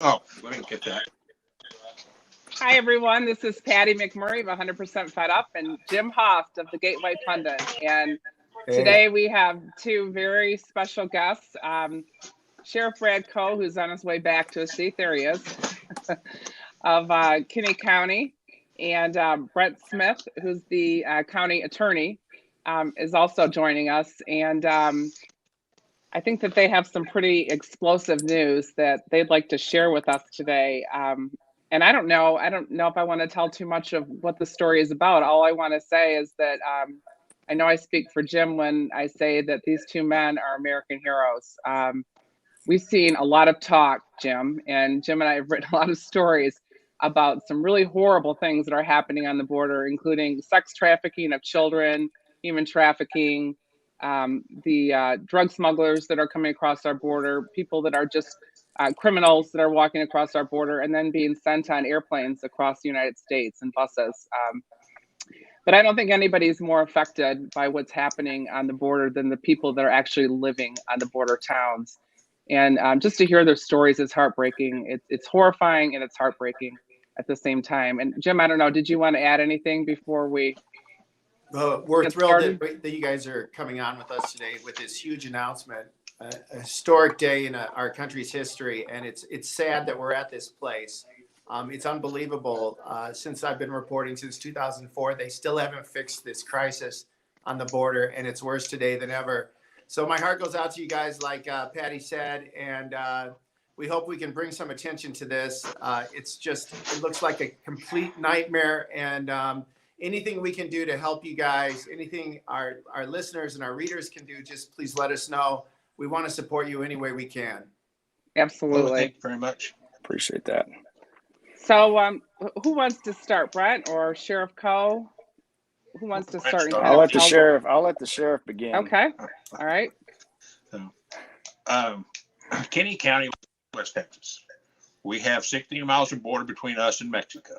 Oh, let me get that. Hi, everyone. This is Patty McMurray of 100% Fed Up and Jim Hoft of the Gateway Pundit. And Hey, today we have two very special guests. Sheriff Coe, who's on his way back to his seat, there he is, of Kinney County, and Brent Smith, who's the county attorney, is also joining us. And I think that they have some pretty explosive news that they'd like to share with us today. And I don't know if I want to tell too much of what the story is about. All I want to say is that I know I speak for Jim when I say that these two men are American heroes. We've seen a lot of talk, Jim, and Jim and I have written a lot of stories about some really horrible things that are happening on the border, including sex trafficking of children, human trafficking, the drug smugglers that are coming across our border, people that are just criminals that are walking across our border and then being sent on airplanes across the United States and buses. But I don't think anybody's more affected by what's happening on the border than the people that are actually living on the border towns. And just to hear their stories is heartbreaking. It's horrifying and it's heartbreaking at the same time. And Jim, I don't know, did you want to add anything before we we're get thrilled started? that you guys are coming on with us today with this huge announcement, a historic day in our country's history. And it's sad that we're at this place. It's unbelievable. Since I've been reporting since 2004, they still haven't fixed this crisis on the border, and it's worse today than ever. So my heart goes out to you guys, like Patty said, and we hope we can bring some attention to this. It looks like a complete nightmare, and anything we can do to help you guys, anything our listeners and our readers can do, just please let us know. We want to support you any way we can. Absolutely. Well, thank you very much. Appreciate that. So who wants to start, Brent or Sheriff Coe? Who wants to start? I'll let the sheriff. I'll let the sheriff begin. Okay. All right. So, Kinney County, West Texas. We have 16 miles of border between us and Mexico.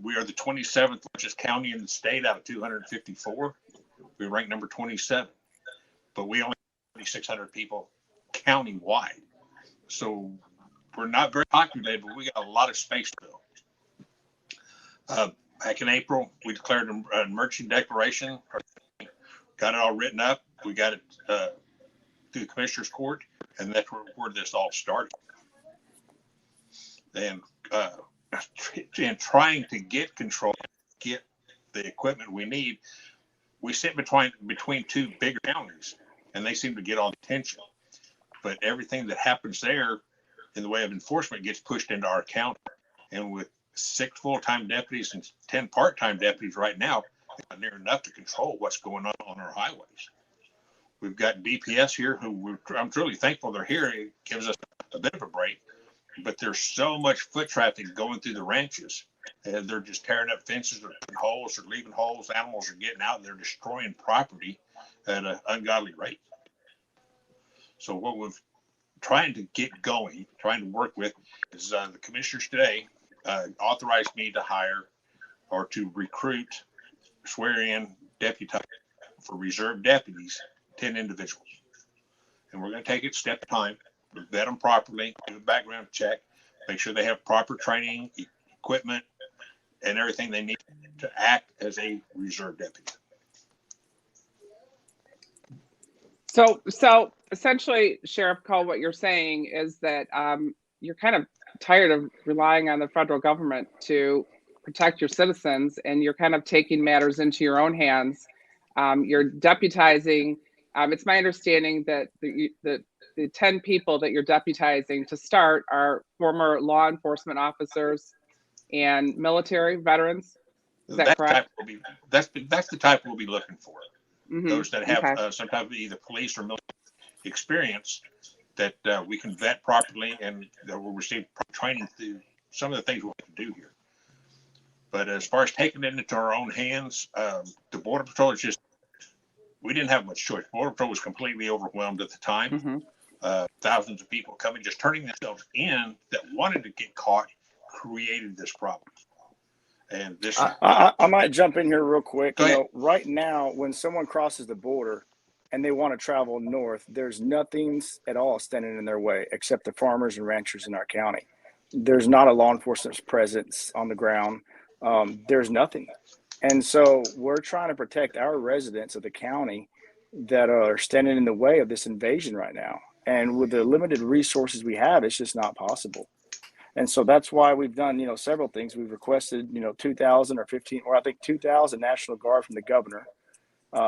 We are the 27th largest county in the state out of 254. We rank number 27, but we only have 2,600 people county-wide. So we're not very populated, but we got a lot of space to fill. Back in April, we declared an emergency declaration, got it all written up. We got it through the commissioner's court, and that's where this all started. And trying to get control, get the equipment we need, we sit between two bigger counties, and they seem to get all the attention. But everything that happens there in the way of enforcement gets pushed into our county. And with 6 full-time deputies and 10 part-time deputies right now, it's not near enough to control what's going on our highways. We've got DPS here who I'm truly thankful they're here. It gives us a bit of a break, but there's so much foot traffic going through the ranches. And they're just tearing up fences or putting holes or leaving holes. Animals are getting out and they're destroying property at an ungodly rate. So what we've trying to get going, trying to work with is the commissioners today authorized me to hire or to recruit, swear in, deputize for reserve deputies, 10 individuals. And we're going to take it step at a time, vet them properly, do a background check, make sure they have proper training, equipment, and everything they need to act as a reserve deputy. So essentially, Sheriff Coe, what you're saying is that you're kind of tired of relying on the federal government to protect your citizens, and you're kind of taking matters into your own hands. You're deputizing. It's my understanding that the 10 people that you're deputizing to start are former law enforcement officers and military veterans. Is that correct? That's the type we'll be looking for. Mm-hmm. Those that have some type of either police or military experience that we can vet properly and that will receive training through some of the things we have to do here. But as far as taking it into our own hands, the Border Patrol is just, we didn't have much choice. Border Patrol was completely overwhelmed at the time. Mm-hmm. Thousands of people coming, just turning themselves in that wanted to get caught, created this problem. And this, I might jump in here real quick. Right now, when someone crosses the border, and they want to travel north, there's nothing at all standing in their way except the farmers and ranchers in our county. There's not a law enforcement presence on the ground. There's nothing. And so we're trying to protect our residents of the county that are standing in the way of this invasion right now. And with the limited resources we have, it's just not possible. And so that's why we've done, several things. We've requested, 2,000 or 15, or I think 2,000 National Guard from the governor.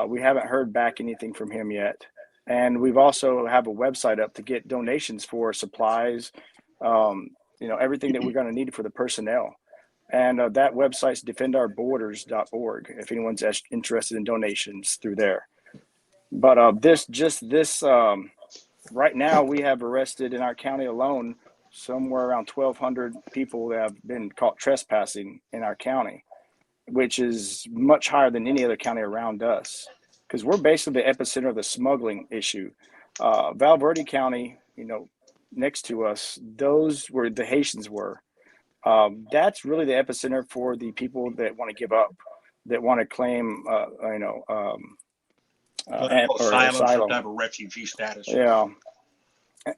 We haven't heard back anything from him yet. And we've also have a website up to get donations for supplies, everything that we're going to need for the personnel. And that website's defendoutrborders.org if anyone's interested in donations through there. But right now we have arrested in our county alone somewhere around 1,200 people that have been caught trespassing in our county, which is much higher than any other county around us, because we're basically the epicenter of the smuggling issue. Val Verde County, next to us, those where the Haitians were. That's really the epicenter for the people that want to give up, that want to claim, asylum, some type of refugee status. Yeah.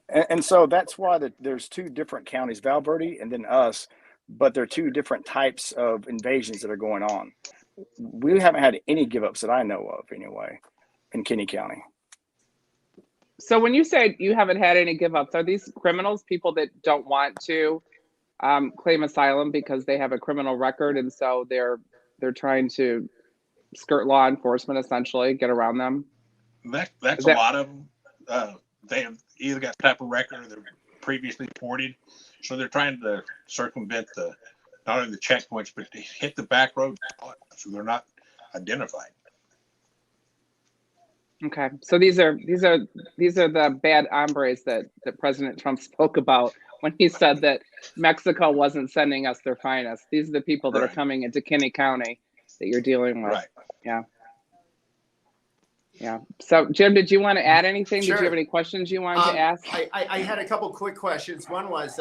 And so that's why there's two different counties, Val Verde and then us, but they're two different types of invasions that are going on. We haven't had any give ups that I know of anyway in Kinney County. So when you say you haven't had any give ups, are these criminals, people that don't want to claim asylum because they have a criminal record, and so they're trying to skirt law enforcement, essentially get around them? That's a lot of them. They have either got type of record or they're previously deported, so they're trying to circumvent not only the checkpoints but to hit the back road, so they're not identified. Okay, so these are the bad hombres that President Trump spoke about when he said that Mexico wasn't sending us their finest. These are the people that are coming into Kinney County that you're dealing with. Right. Yeah. Yeah. So, Jim, did you want to add anything? Sure. Did you have any questions you wanted to ask? I had a couple quick questions. One was,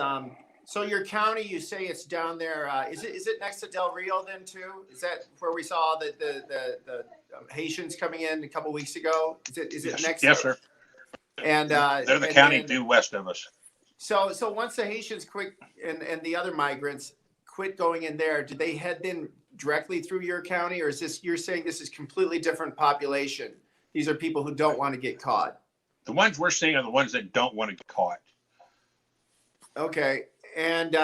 so your county, you say it's down there. Is it next to Del Rio then too? Is that where we saw the Haitians coming in a couple weeks ago? Is it next? Yes, sir. And they're the county due west of us. So once the Haitians quit and the other migrants quit going in there, did they head then directly through your county, or is this, you're saying this is completely different population? These are people who don't want to get caught. The ones we're seeing are the ones that don't want to get caught. Okay, and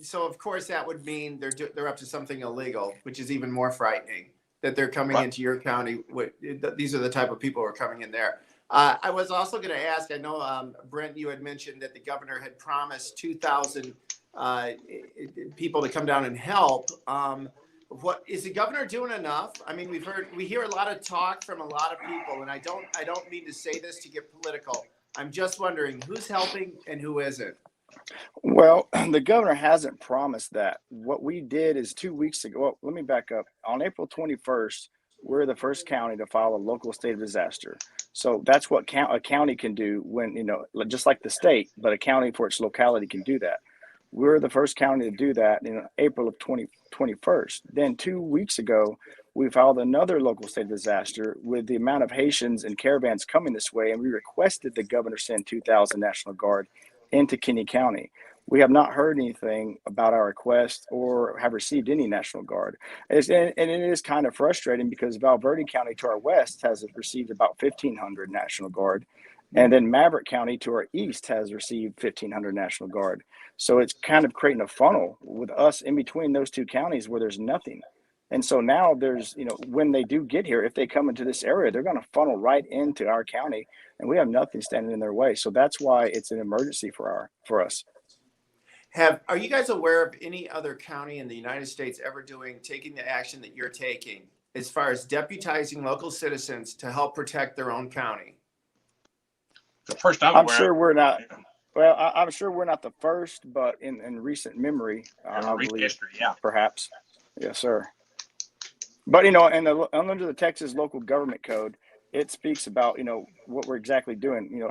so of course that would mean they're up to something illegal, which is even more frightening that they're coming into your county. These are the type of people who are coming in there. I was also going to ask. I know Brent, you had mentioned that the governor had promised 2,000 people to come down and help. What is the governor doing enough? I mean, we hear a lot of talk from a lot of people, and I don't mean to say this to get political. I'm just wondering who's helping and who isn't. Well, the governor hasn't promised that. What we did is 2 weeks ago. Well, let me back up. On April 21st, we're the first county to file a local state of disaster. So that's what a county can do when, just like the state, but a county for its locality can do that. We're the first county to do that in April of 2021. Then 2 weeks ago, we filed another local state of disaster with the amount of Haitians and caravans coming this way, and we requested the governor send 2,000 National Guard into Kinney County. We have not heard anything about our request or have received any National Guard. And it is kind of frustrating because Val Verde County to our west has received about 1,500 National Guard. And then Maverick County to our east has received 1,500 National Guard. So it's kind of creating a funnel with us in between those two counties where there's nothing. And so now there's, when they do get here, if they come into this area, they're going to funnel right into our county, and we have nothing standing in their way. So that's why it's an emergency for us. Are you guys aware of any other county in the United States ever taking the action that you're taking as far as deputizing local citizens to help protect their own county? The first I'm sure we're not. Well, I'm sure we're not the first, but in recent memory, I believe, history, yeah, perhaps. Yes, sir. But under the Texas Local Government Code, it speaks about what we're exactly doing.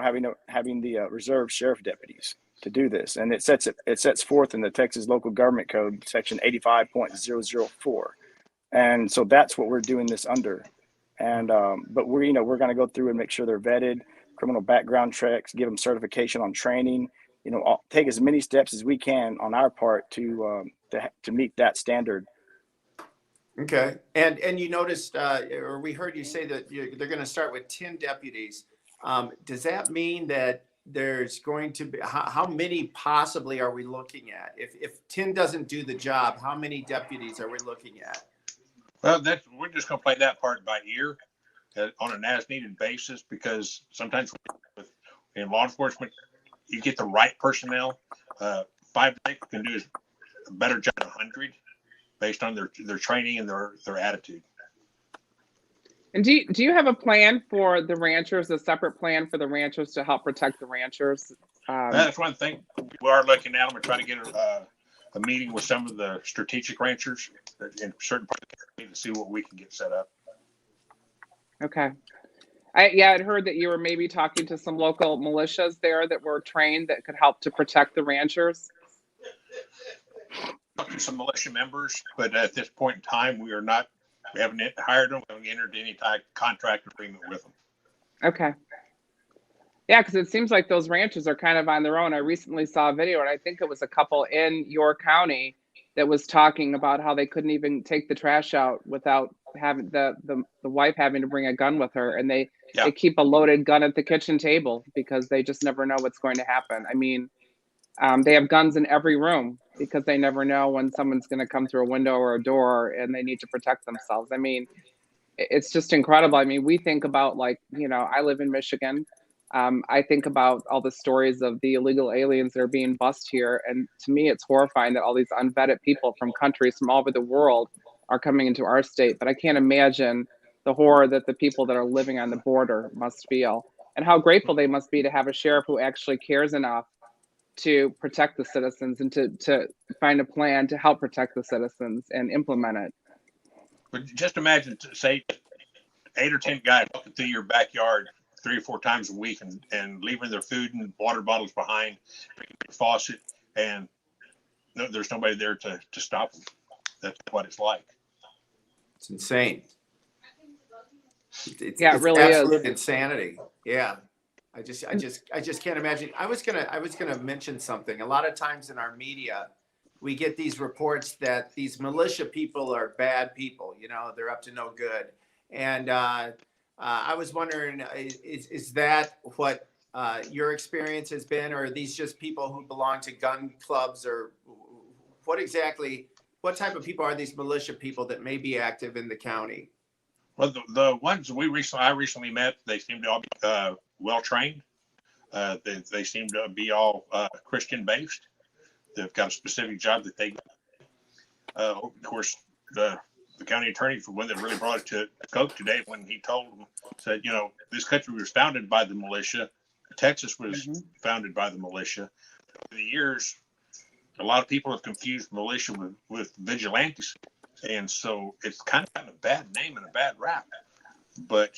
Having the reserve sheriff deputies to do this, and it sets forth in the Texas Local Government Code, section 85.004, and so that's what we're doing this under. And but we're going to go through and make sure they're vetted, criminal background checks, give them certification on training. Take as many steps as we can on our part to meet that standard. Okay. And you noticed, or we heard you say that they're going to start with 10 deputies. Does that mean that there's going to be, how many possibly are we looking at? If 10 doesn't do the job, how many deputies are we looking at? Well, we're just going to play that part by ear on an as-needed basis, because sometimes in law enforcement, you get the right personnel. 5 to 6 can do a better job than 100 based on their training and their attitude. And do you have a plan for the ranchers, a separate plan for the ranchers to help protect the ranchers? That's one thing we are looking at. I'm going to try to get a meeting with some of the strategic ranchers in certain parts of the country to see what we can get set up. Okay. I'd heard that you were maybe talking to some local militias there that were trained that could help to protect the ranchers. Talking to some militia members, but at this point in time, we haven't hired them. We haven't entered any type of contract agreement with them. Okay. Yeah, because it seems like those ranchers are kind of on their own. I recently saw a video, and I think it was a couple in your county that was talking about how they couldn't even take the trash out without having the wife having to bring a gun with her, and they keep a loaded gun at the kitchen table because they just never know what's going to happen. I mean, they have guns in every room because they never know when someone's going to come through a window or a door and they need to protect themselves. I mean, it's just incredible. I mean, we think about, like, I live in Michigan. I think about all the stories of the illegal aliens that are being bussed here. And to me, it's horrifying that all these unvetted people from countries from all over the world are coming into our state. But I can't imagine the horror that the people that are living on the border must feel, and how grateful they must be to have a sheriff who actually cares enough to protect the citizens and to find a plan to help protect the citizens and implement it. But just imagine, say, 8 or 10 guys walking through your backyard 3 or 4 times a week and leaving their food and water bottles behind, the faucet, and there's nobody there to stop them. That's what it's like. It's insane. It really is absolute insanity. Yeah. I just can't imagine. I was gonna mention something. A lot of times in our media, we get these reports that these militia people are bad people. They're up to no good. And I was wondering, is that what your experience has been, or are these just people who belong to gun clubs, or what type of people are these militia people that may be active in the county? Well, the ones I recently met, they seem to all be well trained. They seem to be all Christian based. They've got a specific job that they. Of course, the county attorney, for one that really brought it to Coke today, when he told them, said, this country was founded by the militia. Texas was founded by the militia. Over the years, a lot of people have confused militia with vigilantes. And so it's kind of gotten a bad name and a bad rap. But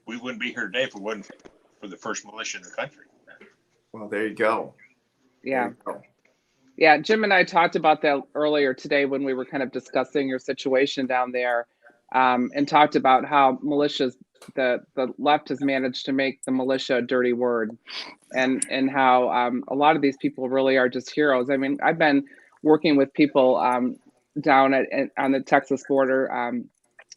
we wouldn't be here today if it wasn't for the first militia in the country. Well, there you go. Yeah. Yeah, Jim and I talked about that earlier today when we were kind of discussing your situation down there, and talked about how militias, the left has managed to make the militia a dirty word, and how a lot of these people really are just heroes. I mean, I've been working with people down on the Texas border,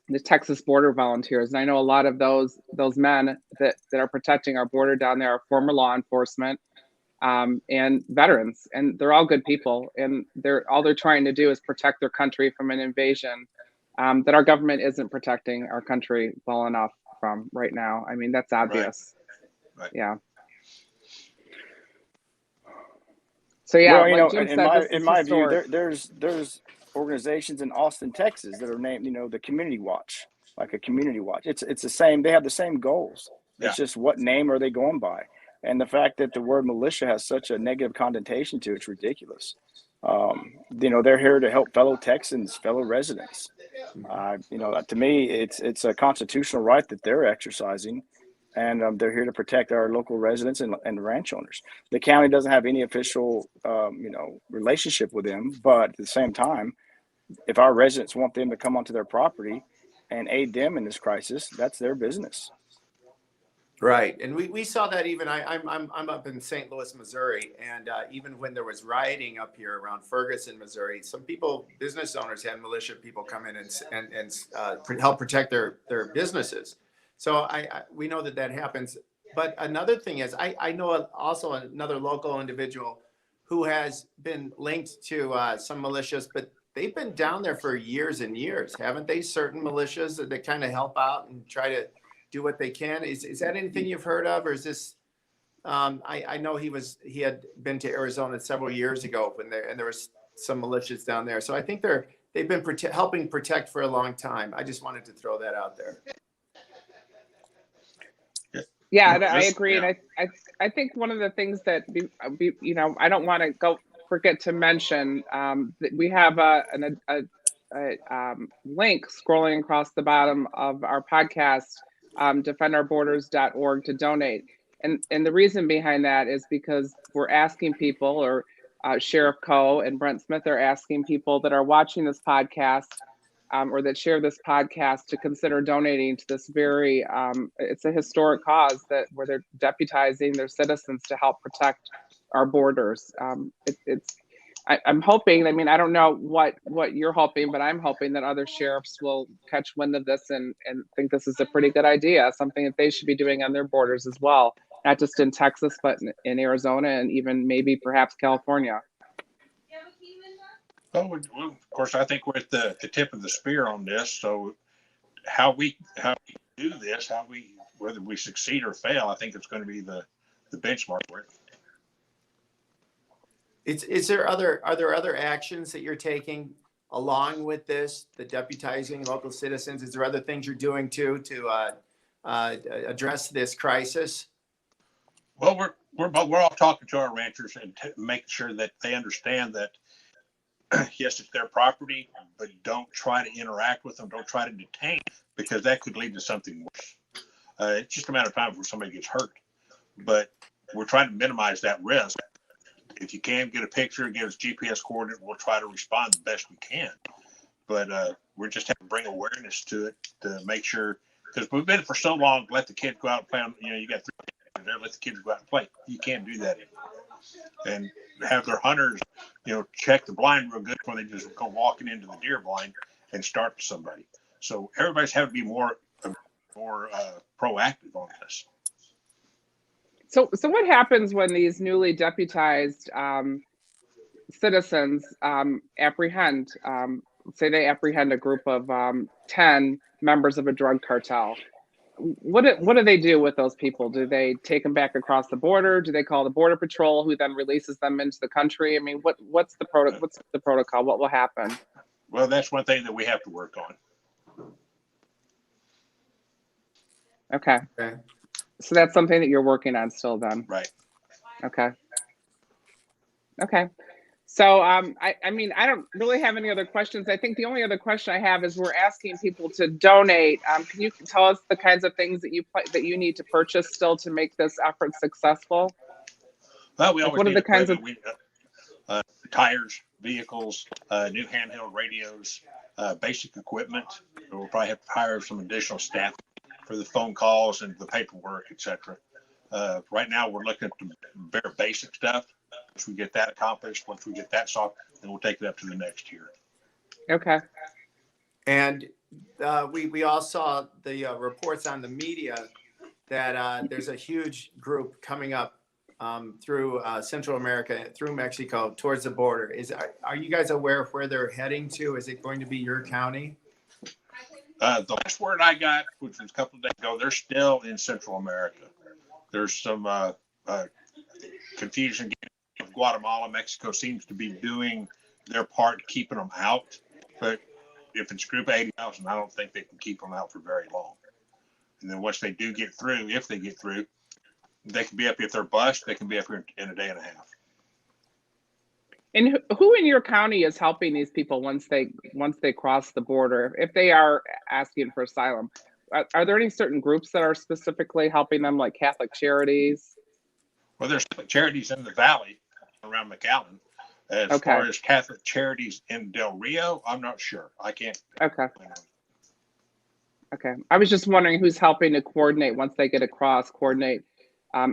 the Texas border volunteers, and I know a lot of those men that are protecting our border down there are former law enforcement. And veterans, and they're all good people, and all they're trying to do is protect their country from an invasion that our government isn't protecting our country well enough from right now. I mean, that's obvious. Right. Yeah. So yeah, well, like Jim said, in my view, there's organizations in Austin, Texas that are named, the Community Watch, like a Community Watch. It's the same. They have the same goals. Yeah. It's just what name are they going by? And the fact that the word militia has such a negative connotation to it's ridiculous. They're here to help fellow Texans, fellow residents. To me, it's a constitutional right that they're exercising, and they're here to protect our local residents and ranch owners. The county doesn't have any official, relationship with them, but at the same time, if our residents want them to come onto their property and aid them in this crisis, that's their business. Right, and we saw that even I'm up in St. Louis, Missouri, and even when there was rioting up here around Ferguson, Missouri, some people, business owners, had militia people come in and help protect their businesses. So we know that happens. But another thing is, I know also another local individual who has been linked to some militias, but they've been down there for years and years, haven't they? Certain militias that kind of help out and try to do what they can. Is that anything you've heard of, or is this? I know he had been to Arizona several years ago when there was some militias down there. So I think they've been helping protect for a long time. I just wanted to throw that out there. Yeah, I agree, and I think one of the things that I don't want to forget to mention that we have a link scrolling across the bottom of our podcast, defendoutrborders.org, to donate, and the reason behind that is because we're asking people, or Sheriff Coe and Brent Smith are asking people that are watching this podcast or that share this podcast to consider donating to this very, it's a historic cause where they're deputizing their citizens to help protect our borders. I'm hoping, I don't know what you're hoping, but I'm hoping that other sheriffs will catch wind of this and think this is a pretty good idea, something that they should be doing on their borders as well, not just in Texas, but in Arizona and even maybe perhaps California. Well, of course, I think we're at the tip of the spear on this. So how we do this, whether we succeed or fail, I think it's going to be the benchmark for it. Are there other actions that you're taking along with this, the deputizing local citizens? Is there other things you're doing too to address this crisis? Well, we're all talking to our ranchers and making sure that they understand that yes, it's their property, but don't try to interact with them. Don't try to detain, because that could lead to something worse. It's just a matter of time before somebody gets hurt. But we're trying to minimize that risk. If you can get a picture, give us GPS coordinate, we'll try to respond the best we can. But we're just having to bring awareness to it to make sure, because we've been for so long, let the kids go out and play on, you got 3 kids there, let the kids go out and play. You can't do that anymore. And have their hunters, check the blind real good before they just go walking into the deer blind and start somebody. So everybody's having to be more proactive on this. So what happens when these newly deputized citizens apprehend, say they apprehend a group of 10 members of a drug cartel? What do they do with those people? Do they take them back across the border? Do they call the Border Patrol, who then releases them into the country? What's the protocol? What will happen? Well, that's one thing that we have to work on. Okay. So that's something that you're working on still then? Right. Okay. So, I don't really have any other questions. I think the only other question I have is we're asking people to donate. Can you tell us the kinds of things that you need to purchase still to make this effort successful? Well, we always what are need the kinds of tires, vehicles, new handheld radios, basic equipment. We'll probably have to hire some additional staff for the phone calls and the paperwork, etc. Right now, we're looking at the bare basic stuff. Once we get that accomplished, once we get that solved, then we'll take it up to the next tier. Okay. And we all saw the reports on the media that there's a huge group coming up through Central America, through Mexico, towards the border. Are you guys aware of where they're heading to? Is it going to be your county? The last word I got, which was a couple of days ago, they're still in Central America. There's some confusion. Guatemala, Mexico seems to be doing their part keeping them out, but if it's group 80,000, I don't think they can keep them out for very long. And then once they do get through, if they get through, they can be up, if they're bused, they can be up here in a day and a half. And who in your county is helping these people once they cross the border, if they are asking for asylum? Are there any certain groups that are specifically helping them, like Catholic Charities? Well, there's charities in the valley around McAllen. As far as Catholic Charities in Del Rio, I'm not sure. I can't. Okay. Okay. I was just wondering who's helping to coordinate once they get across,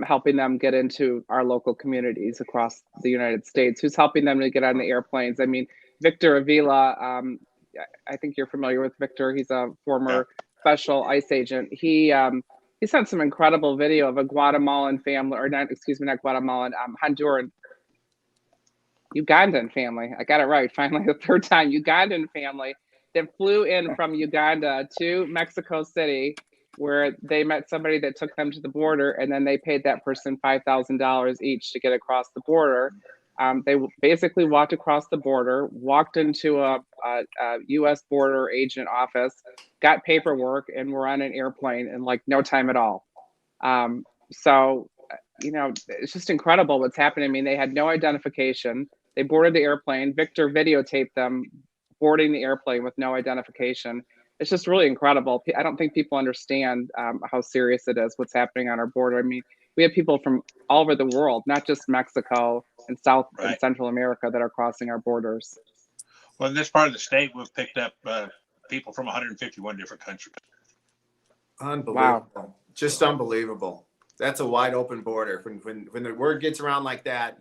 helping them get into our local communities across the United States. Who's helping them to get on the airplanes? I mean, Victor Avila, I think you're familiar with Victor. He's a former special ICE agent. He sent some incredible video of a Guatemalan family, or not, excuse me, not Guatemalan, Honduran, Ugandan family. I got it right, finally, the third time. Ugandan family that flew in from Uganda to Mexico City, where they met somebody that took them to the border, and then they paid that person $5,000 each to get across the border. They basically walked across the border, walked into a U.S. border agent office, got paperwork, and were on an airplane in like no time at all. So, it's just incredible what's happening. I mean, they had no identification. They boarded the airplane. Victor videotaped them boarding the airplane with no identification. It's just really incredible. I don't think people understand how serious it is, what's happening on our border. I mean, we have people from all over the world, not just Mexico and South and Central America, that are crossing our borders. Well, in this part of the state, we've picked up people from 151 different countries. Unbelievable. Wow. Just unbelievable. That's a wide open border. When the word gets around like that,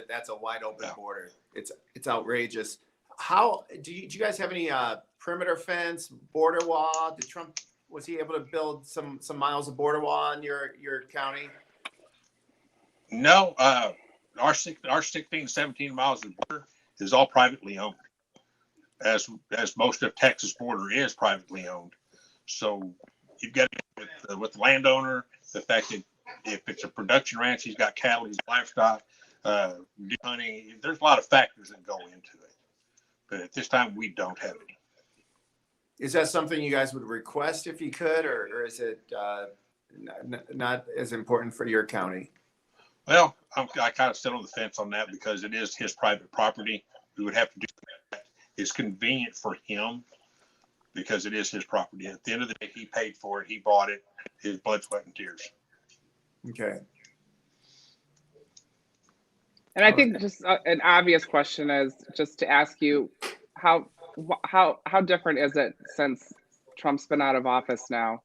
that's a wide open border. It's outrageous. How do you guys have any perimeter fence, border wall? Was he able to build some miles of border wall in your county? No, our 16, 17 miles of border is all privately owned, as most of Texas border is privately owned. So you've got with the landowner, the fact that if it's a production ranch, he's got cattle, he's livestock, deer hunting. There's a lot of factors that go into it. But at this time, we don't have any. Is that something you guys would request if you could, or is it not as important for your county? Well, I kind of sit on the fence on that because it is his private property. We would have to do that. It's convenient for him because it is his property. At the end of the day, he paid for it. He bought it. His blood, sweat, and tears. Okay. And I think just an obvious question is just to ask you, how different is it since Trump's been out of office now,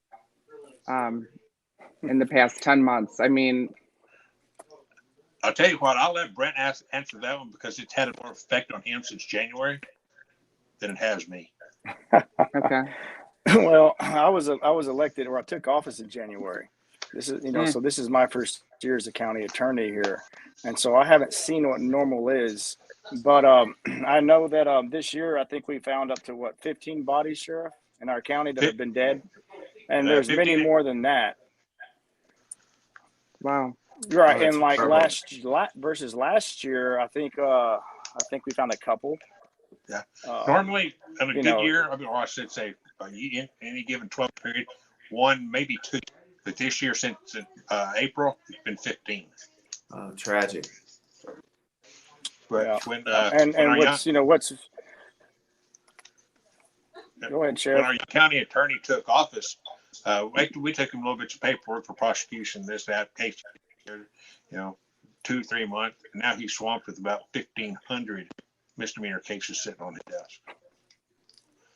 in the past 10 months? I mean, I'll tell you what, I'll let Brent answer that one because it's had more effect on him since January than it has me. Okay. Well, I was elected, or I took office in January. This is, so this is my first year as a county attorney here. And so I haven't seen what normal is, but I know that this year, I think we found up to 15 bodies, Sheriff, in our county that have been dead. And there's many more than that. Wow. Right. And like versus last year, I think we found a couple. Yeah. Normally in a good year, or I should say any given 12 period, one, maybe two. But this year, since April, it's been 15. Oh, tragic. But Go ahead, Sheriff. When our county attorney took office, we took him a little bit of paperwork for prosecution, this application, 2-3 months. And now he's swamped with about 1,500 misdemeanor cases sitting on his desk.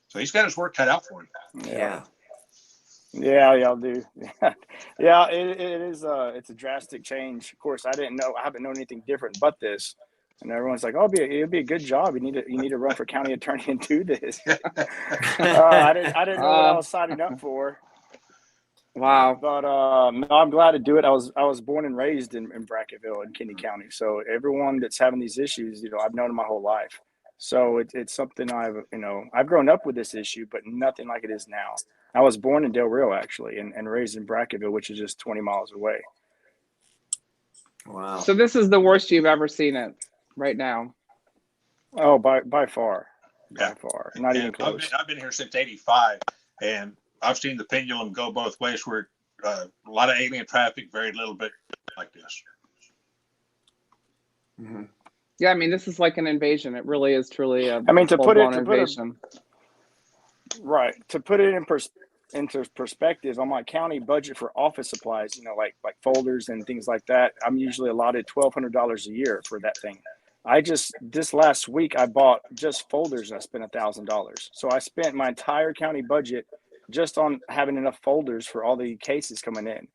So he's got his work cut out for him. Yeah. Yeah, y'all do. Yeah, it is. It's a drastic change. Of course, I haven't known anything different but this. And everyone's like, "Oh, it'd be a good job. You need to run for county attorney and do this." I didn't know what I was signing up for. Wow. But no, I'm glad to do it. I was born and raised in Brackettville in Kinney County. So everyone that's having these issues, I've known them my whole life. So it's something I've grown up with this issue, but nothing like it is now. I was born in Del Rio, actually, and raised in Brackettville, which is just 20 miles away. Wow. So this is the worst you've ever seen it right now? Oh, by far. By far. Not even close. I've been here since 85, and I've seen the pendulum go both ways where a lot of alien traffic, very little bit like this. Mm-hmm. Yeah, I mean, this is like an invasion. It really is truly a full-blown invasion. Right. To put it into perspective, on my county budget for office supplies, like folders and things like that, I'm usually allotted $1,200 a year for that thing. This last week, I bought just folders and I spent $1,000. So I spent my entire county budget just on having enough folders for all the cases coming in.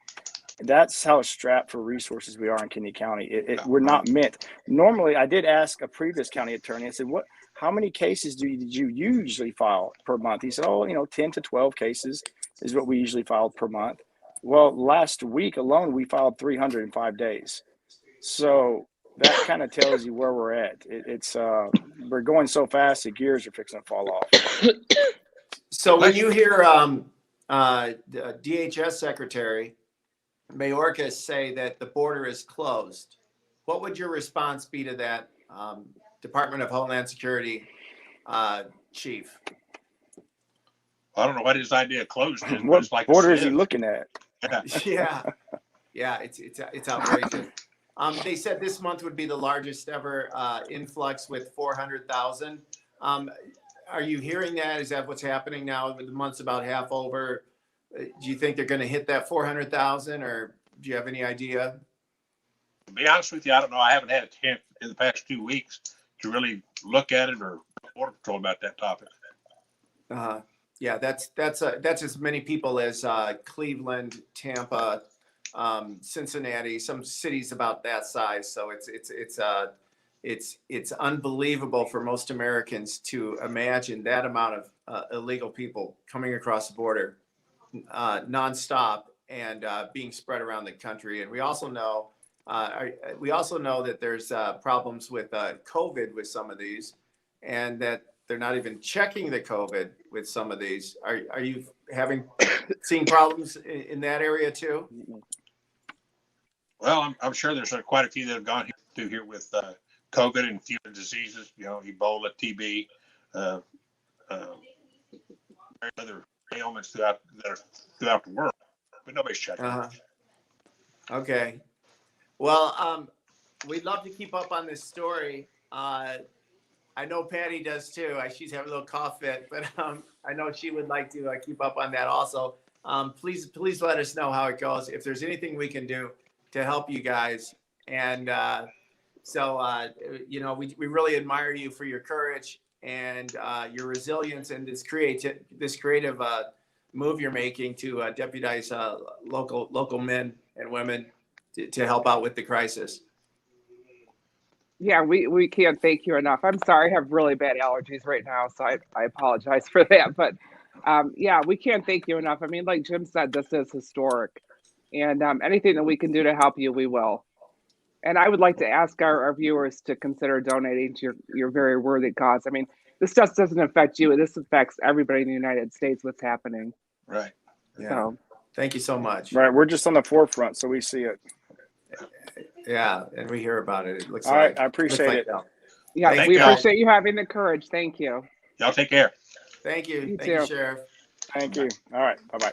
That's how strapped for resources we are in Kinney County. We're not meant. Normally, I did ask a previous county attorney, I said, how many cases did you usually file per month? He said, 10 to 12 cases is what we usually filed per month. Well, last week alone, we filed 305 days. So that kind of tells you where we're at. We're going so fast, the gears are fixing to fall off. So when you hear the DHS Secretary Mayorkas say that the border is closed, what would your response be to that, Department of Homeland Security chief? I don't know what his idea of closed is. What it's like border is he looking at? Yeah, it's outrageous. They said this month would be the largest ever influx with 400,000. Are you hearing that? Is that what's happening now? The month's about half over. Do you think they're going to hit that 400,000, or do you have any idea? To be honest with you, I don't know. I haven't had a chance in the past 2 weeks to really look at it or Border Patrol about that topic. Yeah, that's as many people as Cleveland, Tampa, Cincinnati, some cities about that size. So it's unbelievable for most Americans to imagine that amount of illegal people coming across the border nonstop and being spread around the country. And we also know that there's problems with COVID with some of these, and that they're not even checking the COVID with some of these. Are you seeing problems in that area too? Well, I'm sure there's quite a few that have gone through here with COVID and a few other diseases, Ebola, TB, other ailments throughout the world, but nobody's checking. Okay. Well, we'd love to keep up on this story. I know Patty does too. She's having a little cough fit, but I know she would like to keep up on that also. Please let us know how it goes. If there's anything we can do to help you guys. And we really admire you for your courage and your resilience and this creative move you're making to deputize local men and women to help out with the crisis. Yeah, we can't thank you enough. I'm sorry, I have really bad allergies right now, so I apologize for that. But yeah, we can't thank you enough. I mean, like Jim said, this is historic, and anything that we can do to help you, we will. And I would like to ask our viewers to consider donating to your very worthy cause. I mean, this just doesn't affect you. This affects everybody in the United States, what's happening. Right. Yeah. So. Thank you so much. Right. We're just on the forefront, so we see it. Yeah, and we hear about it. It looks all right. I appreciate it. Yeah, we appreciate you having the courage. Thank you. Y'all take care. Thank you. You Thank too. you, Sheriff. Thank you. All right. Bye-bye.